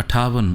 58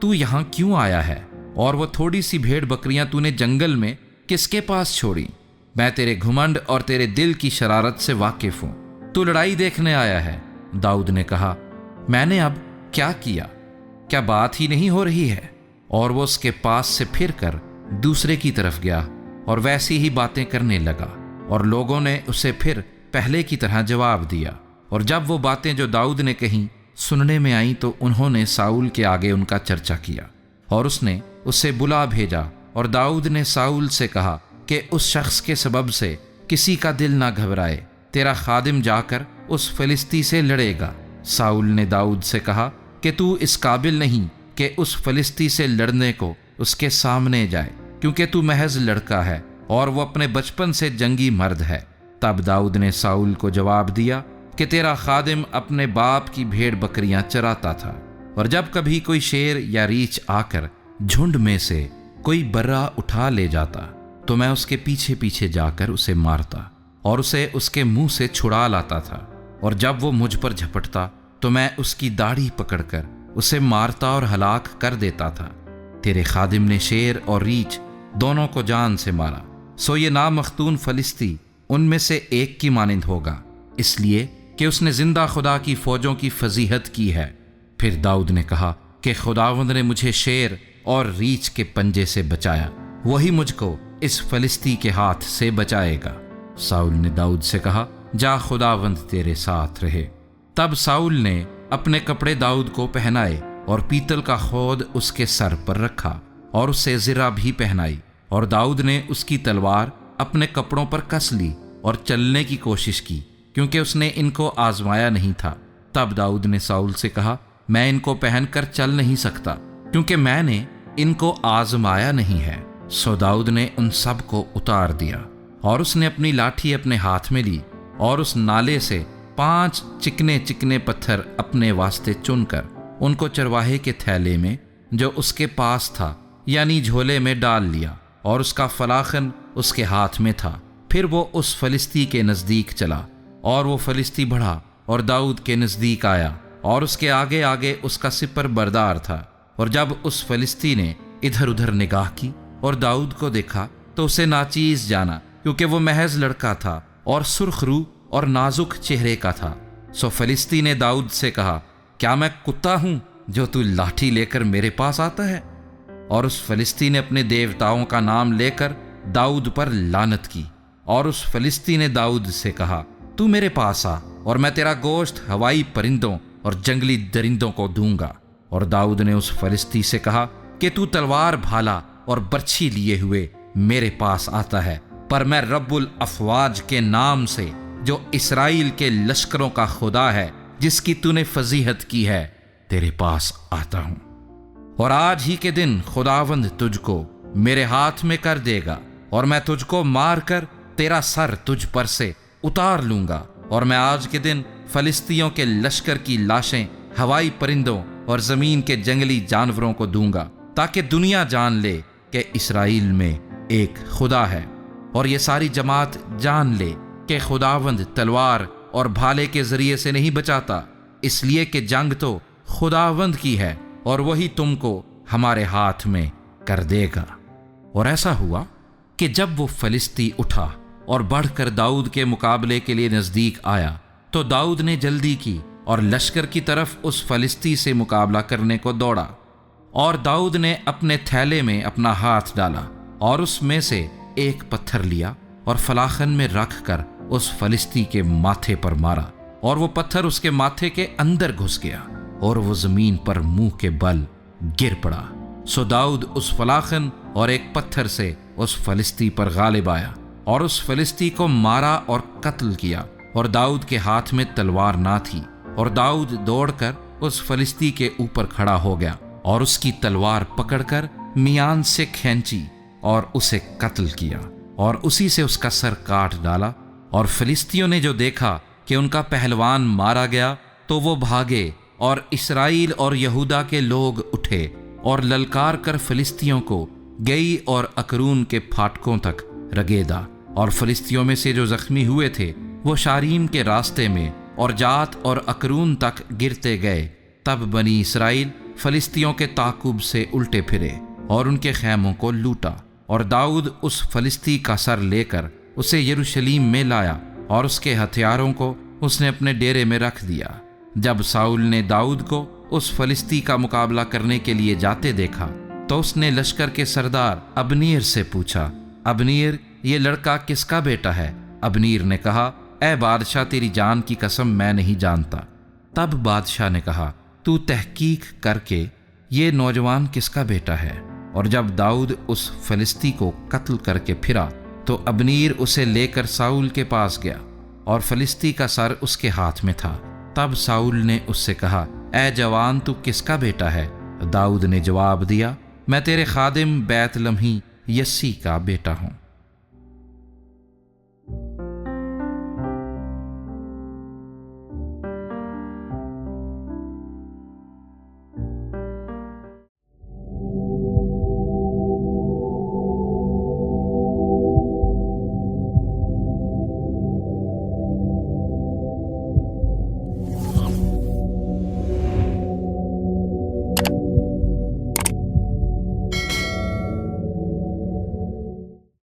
تو یہاں کیوں آیا ہے؟ اور وہ تھوڑی سی بھیڑ بکریاں تو نے جنگل میں کس کے پاس چھوڑی؟ میں تیرے گھمنڈ اور تیرے دل کی شرارت سے واقف ہوں، تو لڑائی دیکھنے آیا ہے۔ داؤد نے کہا، میں نے اب کیا کیا؟ کیا بات ہی نہیں ہو رہی ہے؟ اور وہ اس کے پاس سے پھر کر دوسرے کی طرف گیا اور ویسی ہی باتیں کرنے لگا، اور لوگوں نے اسے پھر پہلے کی طرح جواب دیا۔ اور جب وہ باتیں جو داؤد نے کہیں سننے میں آئیں تو انہوں نے ساؤل کے آگے ان کا چرچا کیا، اور اس نے اسے بلا بھیجا۔ اور داؤد نے ساؤل سے کہا کہ اس شخص کے سبب سے کسی کا دل نہ گھبرائے، تیرا خادم جا کر اس فلسطی سے لڑے گا۔ ساؤل نے داؤد سے کہا کہ تو اس قابل نہیں کہ اس فلسطی سے لڑنے کو اس کے سامنے جائے، کیونکہ تو محض لڑکا ہے اور وہ اپنے بچپن سے جنگی مرد ہے۔ تب داؤد نے ساؤل کو جواب دیا کہ تیرا خادم اپنے باپ کی بھیڑ بکریاں چراتا تھا، اور جب کبھی کوئی شیر یا ریچھ آ کر جھنڈ میں سے کوئی برا اٹھا لے جاتا تو میں اس کے پیچھے پیچھے جا کر اسے مارتا اور اسے اس کے منہ سے چھڑا لاتا تھا، اور جب وہ مجھ پر جھپٹتا تو میں اس کی داڑھی پکڑ کر اسے مارتا اور ہلاک کر دیتا تھا۔ تیرے خادم نے شیر اور ریچھ دونوں کو جان سے مارا، سو یہ نامختون فلسطی ان میں سے ایک کی مانند ہوگا، اس لیے کہ اس نے زندہ خدا کی فوجوں کی فضیحت کی ہے۔ پھر داؤد نے کہا کہ خداوند نے مجھے شیر اور ریچھ کے پنجے سے بچایا، وہی مجھ کو اس فلسطی کے ہاتھ سے بچائے گا۔ ساؤل نے داؤد سے کہا، جا، خداوند تیرے ساتھ رہے۔ تب ساؤل نے اپنے کپڑے داؤد کو پہنائے اور پیتل کا خود اس کے سر پر رکھا اور اسے زرہ بھی پہنائی، اور داؤد نے اس کی تلوار اپنے کپڑوں پر کس لی اور چلنے کی کوشش کی، کیونکہ اس نے ان کو آزمایا نہیں تھا۔ تب داؤد نے ساؤل سے کہا، میں ان کو پہن کر چل نہیں سکتا، کیونکہ میں نے ان کو آزمایا نہیں ہے۔ سو داؤد نے ان سب کو اتار دیا، اور اس نے اپنی لاٹھی اپنے ہاتھ میں لی اور اس نالے سے 5 چکنے چکنے پتھر اپنے واسطے چن کر ان کو چرواہے کے تھیلے میں جو اس کے پاس تھا یعنی جھولے میں ڈال لیا، اور اس کا فلاخن اس کے ہاتھ میں تھا۔ پھر وہ اس فلسطی کے نزدیک چلا، اور وہ فلسطی بڑھا اور داؤد کے نزدیک آیا، اور اس کے آگے آگے اس کا سپر بردار تھا۔ اور جب اس فلسطی نے ادھر ادھر نگاہ کی اور داؤد کو دیکھا تو اسے ناچیز جانا، کیونکہ وہ محض لڑکا تھا اور سرخ رو اور نازک چہرے کا تھا۔ سو فلسطی نے داؤد سے کہا، کیا میں کتا ہوں جو تو لاٹھی لے کر میرے پاس آتا ہے؟ اور اس فلسطی نے اپنے دیوتاؤں کا نام لے کر داؤد پر لعنت کی، اور اس فلسطی نے داؤد سے کہا، تو میرے پاس آ اور میں تیرا گوشت ہوائی پرندوں اور جنگلی درندوں کو دوں گا۔ اور داؤد نے اس فلسطی سے کہا کہ تو تلوار بھالا اور برچھی لیے ہوئے میرے پاس آتا ہے، پر میں رب الافواج کے نام سے جو اسرائیل کے لشکروں کا خدا ہے، جس کی تو نے فضیحت کی ہے، تیرے پاس آتا ہوں۔ اور آج ہی کے دن خداوند تجھ کو میرے ہاتھ میں کر دے گا، اور میں تجھ کو مار کر تیرا سر تجھ پر سے اتار لوں گا، اور میں آج کے دن فلسطینیوں کے لشکر کی لاشیں ہوائی پرندوں اور زمین کے جنگلی جانوروں کو دوں گا، تاکہ دنیا جان لے کہ اسرائیل میں ایک خدا ہے، اور یہ ساری جماعت جان لے کہ خداوند تلوار اور بھالے کے ذریعے سے نہیں بچاتا، اس لیے کہ جنگ تو خداوند کی ہے، اور وہی تم کو ہمارے ہاتھ میں کر دے گا۔ اور ایسا ہوا کہ جب وہ فلسطی اٹھا اور بڑھ کر داؤد کے مقابلے کے لیے نزدیک آیا تو داؤد نے جلدی کی اور لشکر کی طرف اس فلسطی سے مقابلہ کرنے کو دوڑا، اور داؤد نے اپنے تھیلے میں اپنا ہاتھ ڈالا اور اس میں سے ایک پتھر لیا اور فلاخن میں رکھ کر اس فلسطی کے ماتھے پر مارا، اور وہ پتھر اس کے ماتھے کے اندر گھس گیا اور وہ زمین پر منہ کے بل گر پڑا۔ سو داؤد اس فلاخن اور ایک پتھر سے اس فلسطی پر غالب آیا اور اس فلسطی کو مارا اور قتل کیا، اور داؤد کے ہاتھ میں تلوار نہ تھی، اور داؤد دوڑ کر اس فلسطی کے اوپر کھڑا ہو گیا اور اس کی تلوار پکڑ کر میان سے کھینچی اور اسے قتل کیا، اور اسی سے اس کا سر کاٹ ڈالا۔ اور فلسطینیوں نے جو دیکھا کہ ان کا پہلوان مارا گیا تو وہ بھاگے، اور اسرائیل اور یہودا کے لوگ اٹھے اور للکار کر فلسطینیوں کو گئی اور اکرون کے پھاٹکوں تک رگیدا، اور فلسطینیوں میں سے جو زخمی ہوئے تھے وہ شاریم کے راستے میں اور جات اور اکرون تک گرتے گئے۔ تب بنی اسرائیل فلسطینیوں کے تعاقب سے الٹے پھرے اور ان کے خیموں کو لوٹا، اور داؤد اس فلسطی کا سر لے کر اسے یروشلیم میں لایا اور اس کے ہتھیاروں کو اس نے اپنے ڈیرے میں رکھ دیا۔ جب ساؤل نے داؤد کو اس فلسطی کا مقابلہ کرنے کے لیے جاتے دیکھا تو اس نے لشکر کے سردار ابنیر سے پوچھا، ابنیر، یہ لڑکا کس کا بیٹا ہے؟ ابنیر نے کہا، اے بادشاہ، تیری جان کی قسم میں نہیں جانتا۔ تب بادشاہ نے کہا، تو تحقیق کر کے یہ نوجوان کس کا بیٹا ہے؟ اور جب داؤد اس فلسطی کو قتل کر کے پھرا تو ابنیر اسے لے کر ساؤل کے پاس گیا، اور فلسطی کا سر اس کے ہاتھ میں تھا۔ تب ساؤل نے اس سے کہا، اے جوان، تو کس کا بیٹا ہے؟ داؤد نے جواب دیا، میں تیرے خادم بیت لمحی یسی کا بیٹا ہوں۔